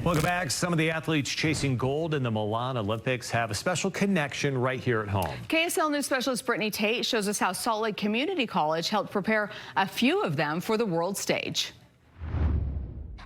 Welcome back. Some of the athletes chasing gold in the Milan Olympics have a special connection right here at home. KSL News specialist Brittany Tate shows us how Salt Lake Community College helped prepare a few of them for the world stage.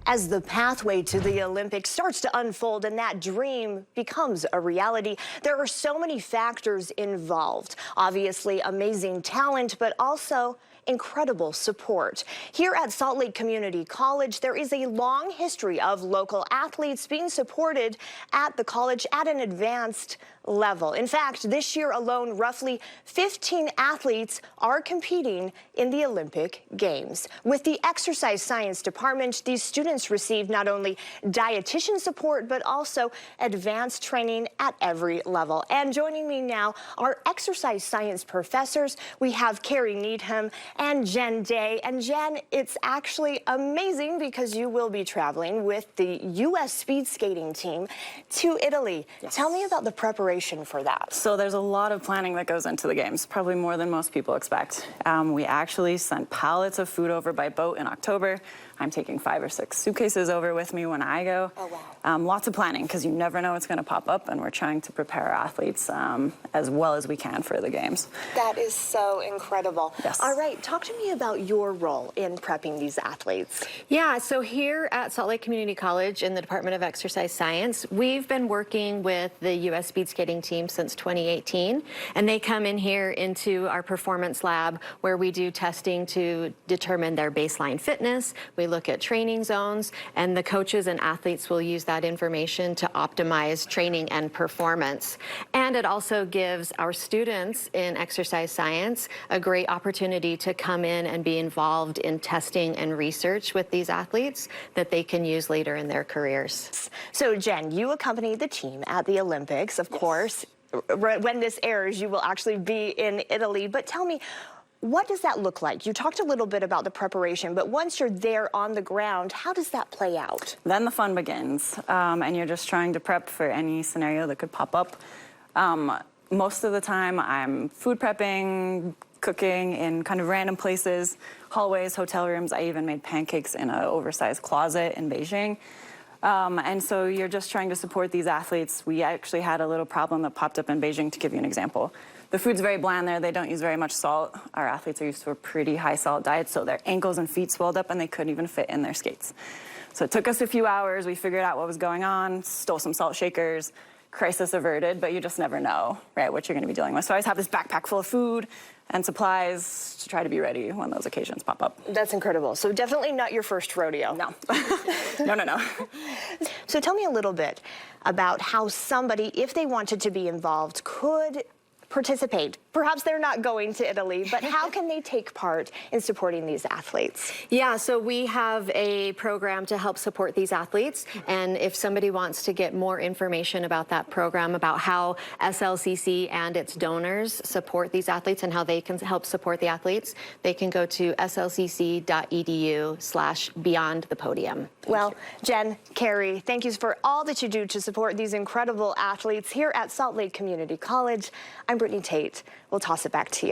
As the pathway to the Olympics starts to unfold and that dream becomes a reality, there are so many factors involved. Obviously, amazing talent, but also incredible support. Here at Salt Lake Community College, there is a long history of local athletes being supported at the college at an advanced level. In fact, this year alone, roughly 15 athletes are competing in the Olympic Games. With the exercise science department, these students receive not only dietitian support, but also advanced training at every level. And joining me now are exercise science professors. We have Carrie Needham and Jen Day. And Jen, it's actually amazing because you will be traveling with the U.S. speed skating team to Italy. Yes. Tell me about the preparation for that. So there's a lot of planning that goes into the games, probably more than most people expect. We actually sent pallets of food over by boat in October. I'm taking 5 or 6 suitcases over with me when I go. Oh, wow. Lots of planning because you never know what's going to pop up, and we're trying to prepare our athletes as well as we can for the games. That is so incredible. Yes. All right, talk to me about your role in prepping these athletes. Yeah, so here at Salt Lake Community College in the Department of Exercise Science, we've been working with the U.S. speed skating team since 2018, and they come in here into our performance lab where we do testing to determine their baseline fitness. We look at training zones, and the coaches and athletes will use that information to optimize training and performance. And it also gives our students in exercise science a great opportunity to come in and be involved in testing and research with these athletes that they can use later in their careers. So Jen, you accompany the team at the Olympics, of course. When this airs, you will actually be in Italy. But tell me, what does that look like? You talked a little bit about the preparation, but once you're there on the ground, how does that play out? Then the fun begins, and you're just trying to prep for any scenario that could pop up. Most of the time, I'm food prepping, cooking in kind of random places, hallways, hotel rooms. I even made pancakes in an oversized closet in Beijing. And so you're just trying to support these athletes. We actually had a little problem that popped up in Beijing, to give you an example. The food's very bland there. They don't use very much salt. Our athletes are used to a pretty high salt diet, so their ankles and feet swelled up and they couldn't even fit in their skates. So it took us a few hours. We figured out what was going on, stole some salt shakers, crisis averted, but you just never know, right, what you're going to be dealing with. So I always have this backpack full of food and supplies to try to be ready when those occasions pop up. That's incredible. So definitely not your first rodeo. No. No. So tell me a little bit about how somebody, if they wanted to be involved, could participate. Perhaps they're not going to Italy, but how can they take part in supporting these athletes? Yeah, so we have a program to help support these athletes, and if somebody wants to get more information about that program, about how SLCC and its donors support these athletes and how they can help support the athletes, they can go to slcc.edu/beyondthepodium. Well, Jen, Carrie, thank you for all that you do to support these incredible athletes here at Salt Lake Community College. I'm Brittany Tate. We'll toss it back to you.